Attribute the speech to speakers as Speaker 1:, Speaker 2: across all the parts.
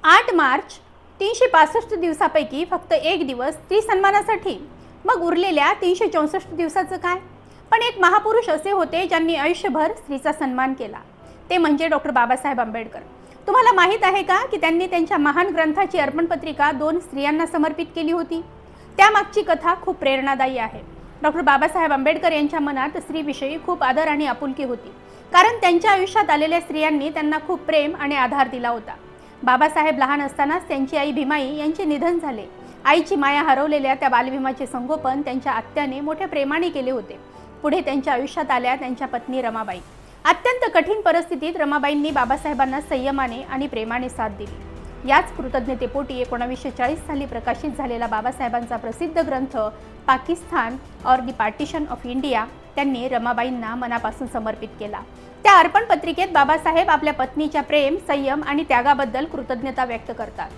Speaker 1: 8 मार्च 365 दिवसापैकी फक्त एक दिवस स्त्री सन्मानासाठी, मग उरलेल्या 364 दिवसाचं काय? पण एक महापुरुष असे होते ज्यांनी आयुष्यभर स्त्रीचा सन्मान केला, ते म्हणजे डॉक्टर बाबासाहेब आंबेडकर. तुम्हाला माहीत आहे का की त्यांनी त्यांच्या महान ग्रंथाची अर्पणपत्रिका 2 स्त्रियांना समर्पित केली होती? त्यामागची कथा खूप प्रेरणादायी आहे. डॉक्टर बाबासाहेब आंबेडकर यांच्या मनात स्त्रीविषयी खूप आदर आणि आपुलकी होती, कारण त्यांच्या आयुष्यात आलेल्या स्त्रियांनी त्यांना खूप प्रेम आणि आधार दिला होता. बाबासाहेब लहान असतानाच त्यांची आई भीमाई यांचे निधन झाले. आईची माया हरवलेल्या त्या बालभीमाचे संगोपन त्यांच्या आत्याने मोठ्या प्रेमाने केले होते. पुढे त्यांच्या आयुष्यात आल्या त्यांच्या पत्नी रमाबाई. अत्यंत कठीण परिस्थितीत रमाबाईंनी बाबासाहेबांना संयमाने आणि प्रेमाने साथ दिली. याच कृतज्ञतेपोटी 1940 साली प्रकाशित झालेला बाबासाहेबांचा प्रसिद्ध ग्रंथ पाकिस्तान और द पार्टिशन ऑफ इंडिया त्यांनी रमाबाईंना मनापासून समर्पित केला. त्या अर्पण पत्रिकेत बाबासाहेब आपल्या पत्नीच्या प्रेम, संयम आणि त्यागाबद्दल कृतज्ञता व्यक्त करतात.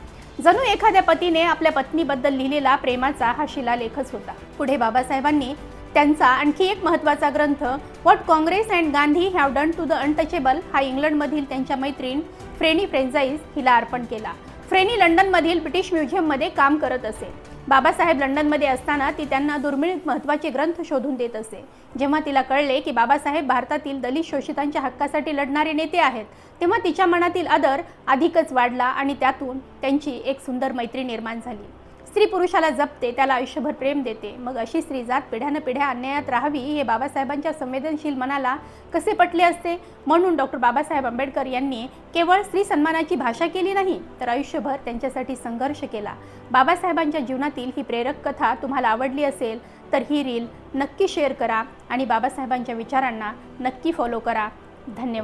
Speaker 1: जणू एखाद्या पतीने आपल्या पत्नीबद्दल लिहिलेला प्रेमाचा हा शिलालेखच होता. पुढे बाबासाहेबांनी त्यांचा आणखी एक महत्त्वाचा ग्रंथ what Congress and Gandhi have done to the untouchable हा इंग्लंडमधील त्यांच्या मैत्रीण फ्रेनी फ्रेंजाईज हिला अर्पण केला. फ्रेनी लंडनमधील ब्रिटिश म्युझियममध्ये काम करत असे. बाबासाहेब लंडनमध्ये असताना ती त्यांना दुर्मिळ महत्त्वाचे ग्रंथ शोधून देत असे. जेव्हा तिला कळले की बाबासाहेब भारतातील दलित शोषितांच्या हक्कासाठी लढणारे नेते आहेत, तेव्हा तिच्या मनातील आदर अधिकच वाढला आणि त्यातून त्यांची एक सुंदर मैत्री निर्माण झाली. स्त्री पुरुषाला जपते, त्याला आयुष्यभर प्रेम देते, मग अशी स्त्रीजात पिढ्यानपिढ्या अन्यायात राहावी हे बाबासाहेबांच्या संवेदनशील मनाला कसे पटले असते? म्हणून डॉक्टर बाबासाहेब आंबेडकर यांनी केवळ स्त्री सन्मानाची भाषा केली नाही, तर आयुष्यभर त्यांच्यासाठी संघर्ष केला. बाबासाहेबांच्या जीवनातील ही प्रेरक कथा तुम्हाला आवडली असेल तर ही रील नक्की शेअर करा आणि बाबासाहेबांच्या विचारांना नक्की फॉलो करा. धन्यवाद.